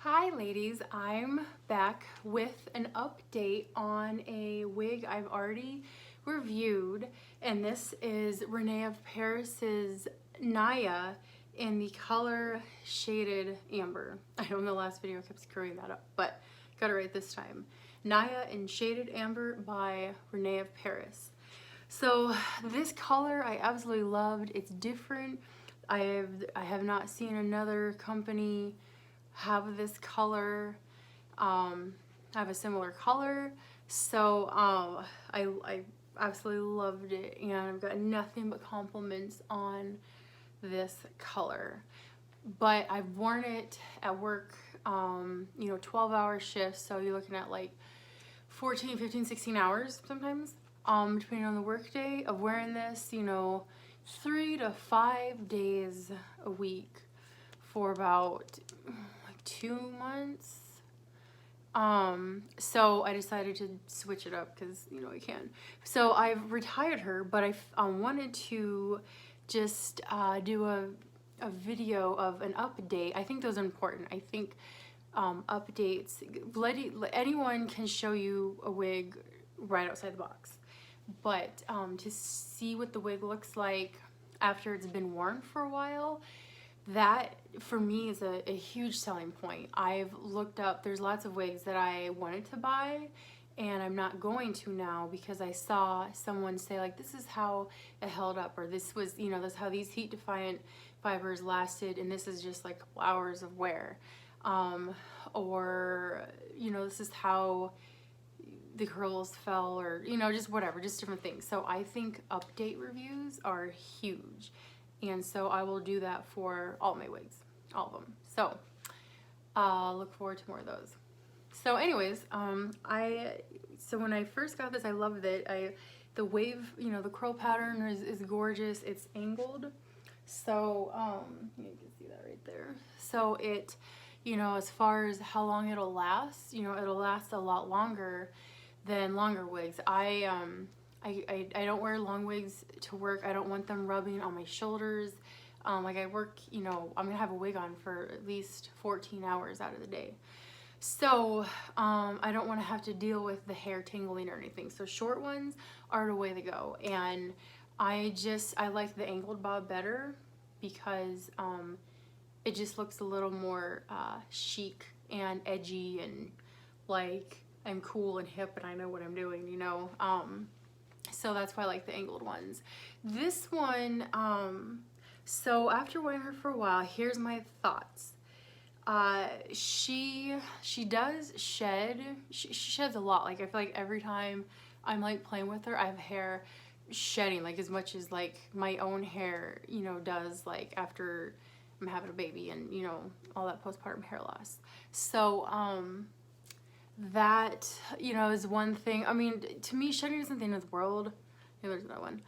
Hi ladies, I'm back with an update on a wig I've already reviewed, and this is Rene of Paris's Naya in the color Shaded Amber. I know in the last video I kept screwing that up, but got it right this time. Naya in Shaded Amber by Rene of Paris. So this color I absolutely loved. It's different. I have not seen another company have this color. Have a similar color, so I absolutely loved it, and I've got nothing but compliments on this color. But I've worn it at work, you know, 12-hour shifts, so you're looking at like 14, 15, 16 hours sometimes, depending on the work day of wearing this, you know, 3 to 5 days a week for about 2 months. So I decided to switch it up because, you know, I can. So I've retired her, but I wanted to just do a video of an update. I think those are important. I think updates, anyone can show you a wig right outside the box, but to see what the wig looks like after it's been worn for a while, that for me is a huge selling point. I've looked up, there's lots of wigs that I wanted to buy and I'm not going to now because I saw someone say like, this is how it held up, or this was, you know, this is how these heat defiant fibers lasted, and this is just like a couple hours of wear, or you know, this is how the curls fell, or you know, just whatever, just different things. So I think update reviews are huge, and so I will do that for all my wigs, all of them. So look forward to more of those. So anyways, so when I first got this, I loved it. The wave, you know, the curl pattern is gorgeous. It's angled, so you can see that right there. So it, you know, as far as how long it'll last, you know, it'll last a lot longer than longer wigs. I don't wear long wigs to work. I don't want them rubbing on my shoulders. Like I work, you know, I'm gonna have a wig on for at least 14 hours out of the day. So I don't want to have to deal with the hair tangling or anything. So short ones are the way to go. And I like the angled bob better because it just looks a little more chic and edgy, and like I'm cool and hip and I know what I'm doing, you know. So that's why I like the angled ones. This one, so after wearing her for a while, here's my thoughts. She does shed. She sheds a lot. Like I feel like every time I'm like playing with her, I have hair shedding like as much as like my own hair, you know, does like after I'm having a baby, and you know, all that postpartum hair loss. So that, you know, is one thing. I mean, to me, shedding isn't the end of the world. Yeah, there's another one.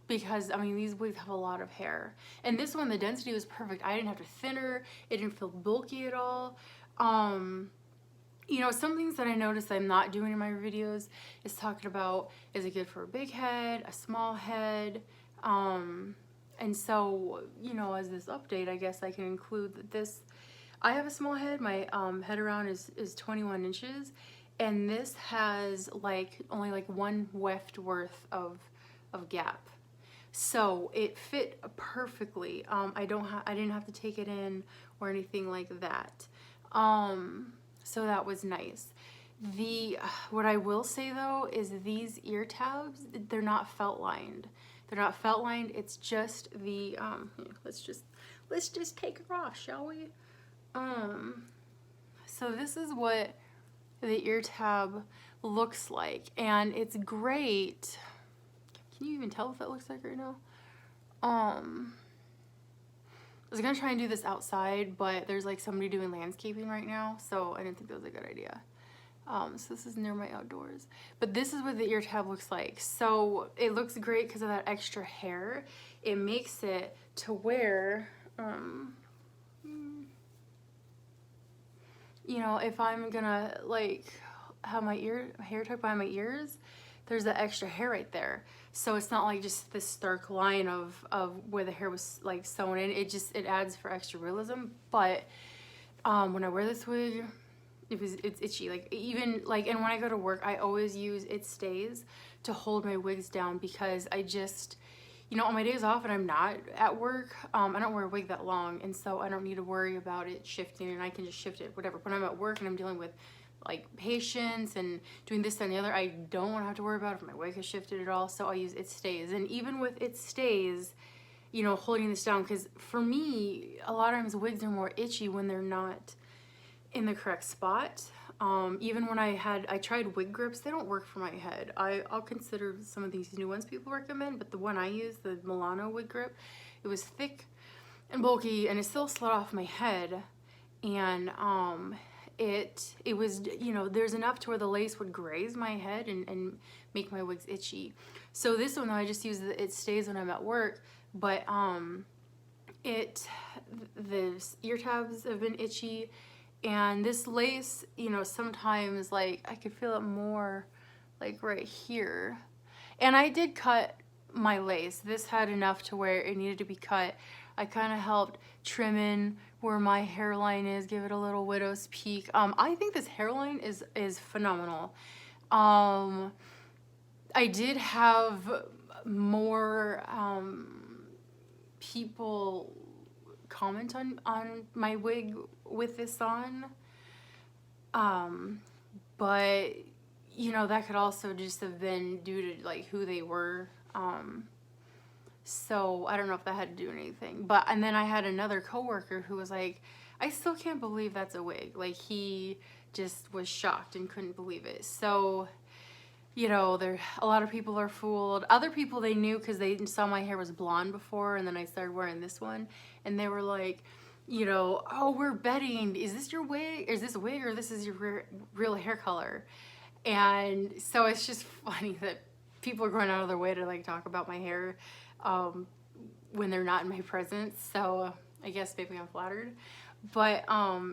Because I mean, these wigs have a lot of hair, and this one, the density was perfect. I didn't have to thin her. It didn't feel bulky at all. You know, some things that I noticed I'm not doing in my videos is talking about, is it good for a big head, a small head? And so, you know, as this update, I guess I can include that this, I have a small head. My head around is 21 inches, and this has like only like one weft worth of gap. So it fit perfectly. I didn't have to take it in or anything like that. So that was nice. What I will say though is these ear tabs, they're not felt lined. They're not felt lined. It's just the let's just take her off, shall we? So this is what the ear tab looks like, and it's great. Can you even tell what that looks like right now? I was gonna try and do this outside, but there's like somebody doing landscaping right now, so I didn't think that was a good idea. So this is near my outdoors. But this is what the ear tab looks like. So it looks great because of that extra hair. It makes it to where, you know, if I'm gonna like have my hair tucked behind my ears, there's that extra hair right there. So it's not like just this stark line of where the hair was like sewn in. It adds for extra realism. But When I wear this wig, it's itchy. Like, even like, and when I go to work, I always use It Stays to hold my wigs down, because I just, you know, on my days off and I'm not at work, I don't wear a wig that long, and so I don't need to worry about it shifting, and I can just shift it, whatever. When I'm at work and I'm dealing with like patients and doing this, that, and the other, I don't want to have to worry about if my wig has shifted at all, so I use It Stays. And even with It Stays, you know, holding this down, because for me, a lot of times wigs are more itchy when they're not in the correct spot. Even when I tried wig grips, they don't work for my head. I'll consider some of these new ones people recommend, but the one I use, the Milano wig grip, it was thick and bulky, and it still slid off my head, and it was, you know, there's enough to where the lace would graze my head and make my wigs itchy. So this one, though, I just use It Stays when I'm at work, but the ear tabs have been itchy. And this lace, you know, sometimes, like, I could feel it more, like, right here. And I did cut my lace. This had enough to where it needed to be cut. I kind of helped trim in where my hairline is, give it a little widow's peak. I think this hairline is phenomenal. I did have more people comment on my wig with this on, but you know, that could also just have been due to like who they were, so I don't know if that had to do anything. But and then I had another coworker who was like, I still can't believe that's a wig. Like, he just was shocked and couldn't believe it. So, you know, a lot of people are fooled. Other people, they knew because they saw my hair was blonde before, and then I started wearing this one, and they were like, you know, oh, we're betting, is this your wig? Is this a wig, or this is your real hair color? And so it's just funny that people are going out of their way to like talk about my hair when they're not in my presence. So I guess maybe I'm flattered. But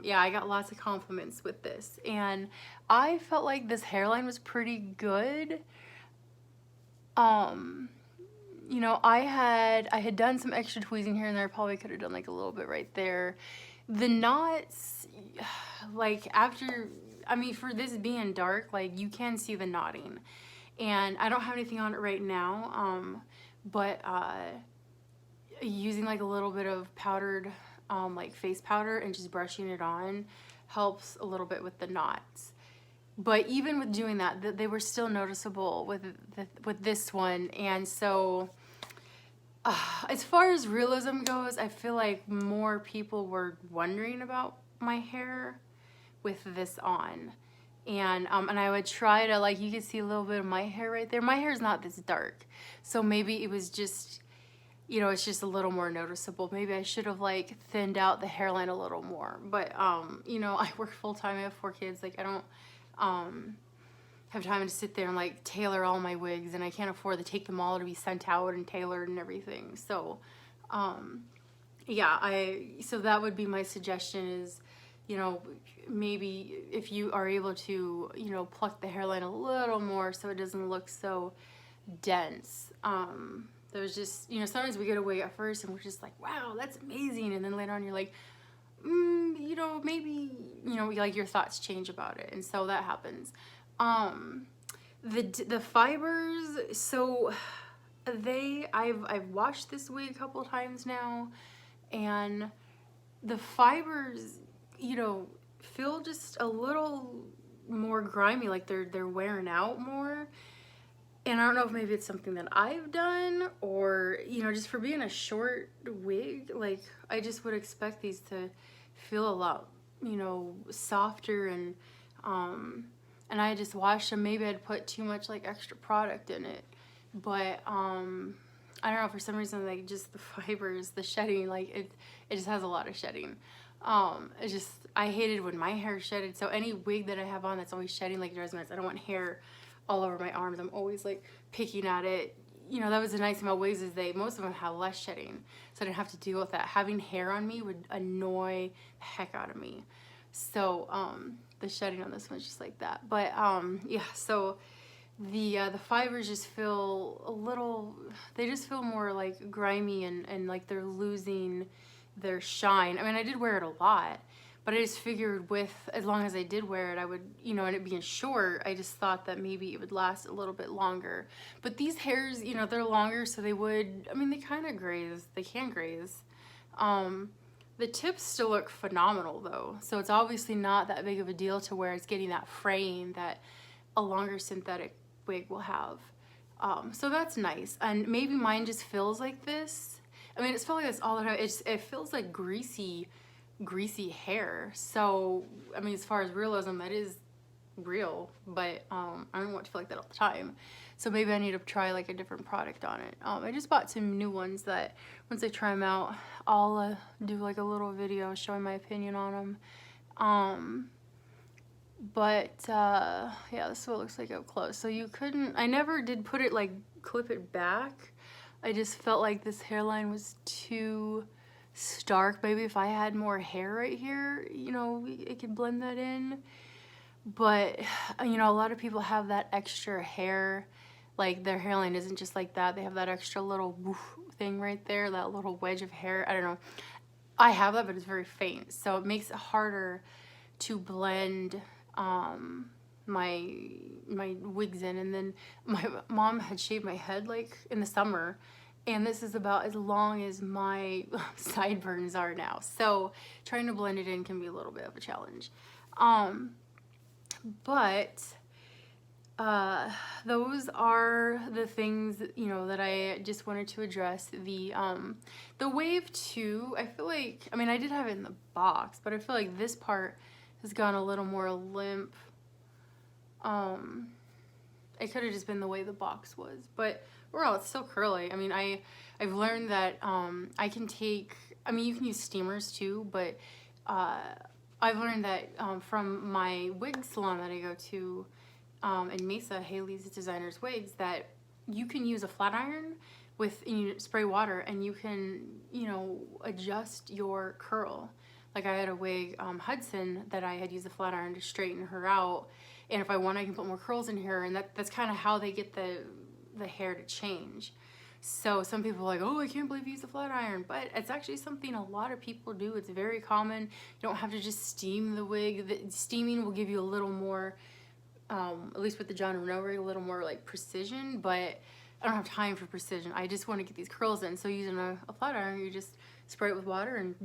yeah, I got lots of compliments with this, and I felt like this hairline was pretty good. You know, I had done some extra tweezing here and there. I probably could have done like a little bit right there. The knots, like after, I mean, for this being dark, like you can see the knotting, and I don't have anything on it right now. But using like a little bit of powdered like face powder and just brushing it on helps a little bit with the knots. But even with doing that, they were still noticeable with this one. And so as far as realism goes, I feel like more people were wondering about my hair with this on. And I would try to, like, you can see a little bit of my hair right there. My hair is not this dark, so maybe it was just, you know, it's just a little more noticeable. Maybe I should have like thinned out the hairline a little more. But you know, I work full time. I have 4 kids. Like, I don't have time to sit there and like tailor all my wigs, and I can't afford to take them all to be sent out and tailored and everything. So yeah, so that would be my suggestion is, you know, maybe if you are able to, you know, pluck the hairline a little more so it doesn't look so dense. There's just, you know, sometimes we get a wig at first and we're just like, wow, that's amazing. And then later on you're like, you know, maybe, you know, like your thoughts change about it. And so that happens. The fibers, so I've washed this wig a couple times now, and the fibers, you know, feel just a little more grimy, like they're wearing out more. And I don't know if maybe it's something that I've done, or, you know, just for being a short wig, like I just would expect these to feel a lot, you know, softer, and I just washed them. Maybe I'd put too much like extra product in it, but I don't know, for some reason, like just the fibers, the shedding, like it just has a lot of shedding. It's just, I hated when my hair shedded. So any wig that I have on that's always shedding, like, drives me nuts. I don't want hair all over my arms. I'm always like picking at it. You know, that was the nice thing about wigs, is most of them have less shedding, so I didn't have to deal with that. Having hair on me would annoy the heck out of me. So the shedding on this one's just like that. But yeah, so the fibers just feel a little, they just feel more like grimy, and like they're losing their shine. I mean, I did wear it a lot, But I just figured with, as long as I did wear it, I would, you know, and it being short, I just thought that maybe it would last a little bit longer. But these hairs, you know, they're longer, so they would, I mean, they kind of graze. They can graze. The tips still look phenomenal though. So it's obviously not that big of a deal to where it's getting that fraying that a longer synthetic wig will have. So that's nice. And maybe mine just feels like this. I mean, it's felt like this all the time. It feels like greasy hair. So, I mean, as far as realism, that is real, but I don't want to feel like that all the time. So maybe I need to try like a different product on it. I just bought some new ones that once I try them out, I'll do like a little video showing my opinion on them. Yeah, this is what it looks like up close. So you couldn't, I never did put it like clip it back. I just felt like this hairline was too stark. Maybe if I had more hair right here, you know, it could blend that in. But, you know, a lot of people have that extra hair, like their hairline isn't just like that. They have that extra little woof thing right there, that little wedge of hair. I don't know. I have that, but it's very faint. So it makes it harder to blend my wigs in. And then my mom had shaved my head like in the summer, and this is about as long as my sideburns are now. So trying to blend it in can be a little bit of a challenge. But those are the things, you know, that I just wanted to address. The wave 2, I feel like, I mean, I did have it in the box, but I feel like this part has gone a little more limp. It could have just been the way the box was, but overall it's still curly. I mean, I've learned that I can take, I mean, you can use steamers too, but I've learned that from my wig salon that I go to in Mesa, Haley's Designers Wigs, that you can use a flat iron with, you spray water and you can, you know, adjust your curl. Like I had a wig, Hudson, that I had used a flat iron to straighten her out. And if I want, I can put more curls in here, and that's kind of how they get the hair to change. So some people are like, oh, I can't believe you use a flat iron, but it's actually something a lot of people do. It's very common. You don't have to just steam the wig. The steaming will give you a little more, at least with the John Rene rig, a little more like precision, but I don't have time for precision. I just want to get these curls in. So using a flat iron, you just spray it with water and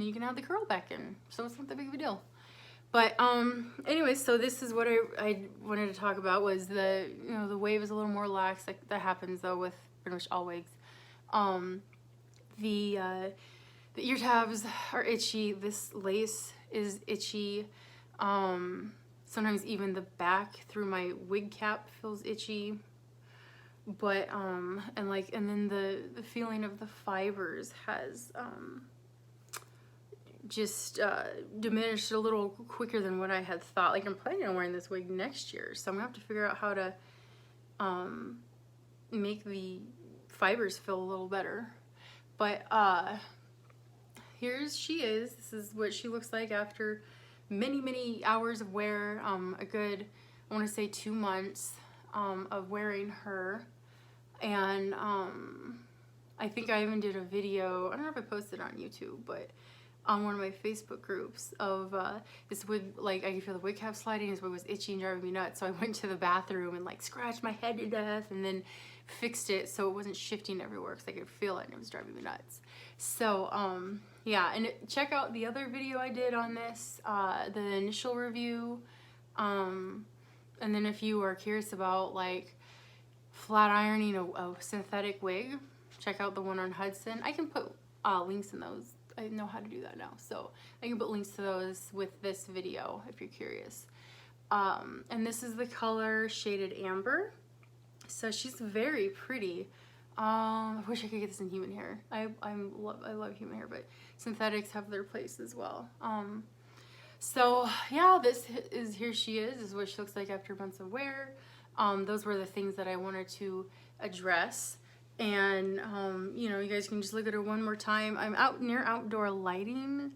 you can have the curl back in. So it's not that big of a deal. But anyway, so this is what I wanted to talk about, was the, you know, the wave is a little more lax. Like that happens though with pretty much all wigs. The ear tabs are itchy. This lace is itchy. Sometimes even the back through my wig cap feels itchy. But and then the feeling of the fibers has just diminished a little quicker than what I had thought. Like I'm planning on wearing this wig next year, so I'm gonna have to figure out how to make the fibers feel a little better. But she is. This is what she looks like after many hours of wear. A good, I want to say 2 months of wearing her. And I think I even did a video, I don't know if I posted it on YouTube, but on one of my Facebook groups of this wig, like I could feel the wig cap sliding, this wig was itchy and driving me nuts. So I went to the bathroom and like scratched my head to death and then fixed it so it wasn't shifting everywhere because I could feel it and it was driving me nuts. So yeah, and check out the other video I did on this, the initial review. And then if you are curious about like flat ironing a synthetic wig, check out the one on Hudson. I can put links in those. I know how to do that now, so I can put links to those with this video if you're curious. And this is the color Shaded Amber. So she's very pretty. I wish I could get this in human hair. I love human hair, but synthetics have their place as well. So yeah, here she is. This is what she looks like after months of wear. Those were the things that I wanted to address. And you know, you guys can just look at her one more time. I'm out near outdoor lighting,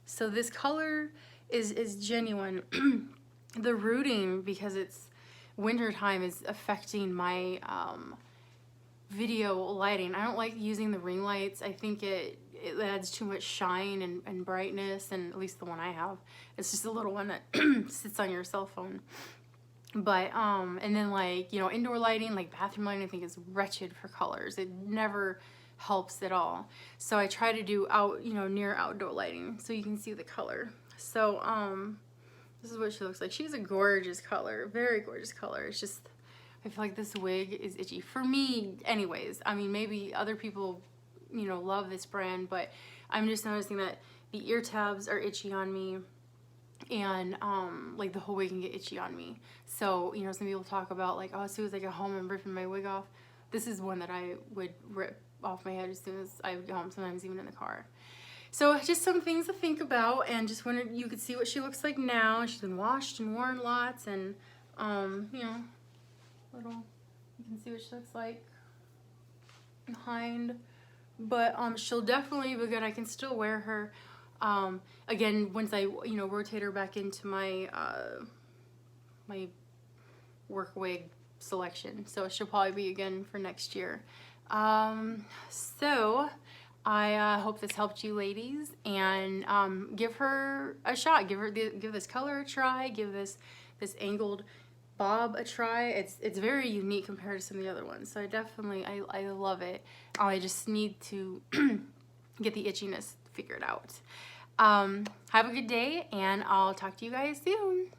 so this color is genuine. The rooting, because it's winter time, is affecting my video lighting. I don't like using the ring lights. I think it adds too much shine and brightness, and at least the one I have. It's just a little one that sits on your cell phone. But, and then like, you know, indoor lighting, like bathroom lighting, I think is wretched for colors. It never helps at all. So I try to do near outdoor lighting so you can see the color. So, this is what she looks like. She's a gorgeous color, very gorgeous color. It's just, I feel like this wig is itchy. For me, anyways. I mean, maybe other people, you know, love this brand, but I'm just noticing that the ear tabs are itchy on me, and like the whole wig can get itchy on me. So, you know, some people talk about like, oh, as soon as I get home, I'm ripping my wig off. This is one that I would rip off my head as soon as I get home, sometimes even in the car. So just some things to think about, and just wanted you could see what she looks like now. She's been washed and worn lots, and you know, you can see what she looks like behind. But she'll definitely be good. I can still wear her. Again, once I, you know, rotate her back into my my work wig selection. So she'll probably be again for next year. So I hope this helped you ladies, and give her a shot. Give this color a try. Give this angled bob a try. It's very unique compared to some of the other ones. So I love it. I just need to get the itchiness figured out. Have a good day, and I'll talk to you guys soon.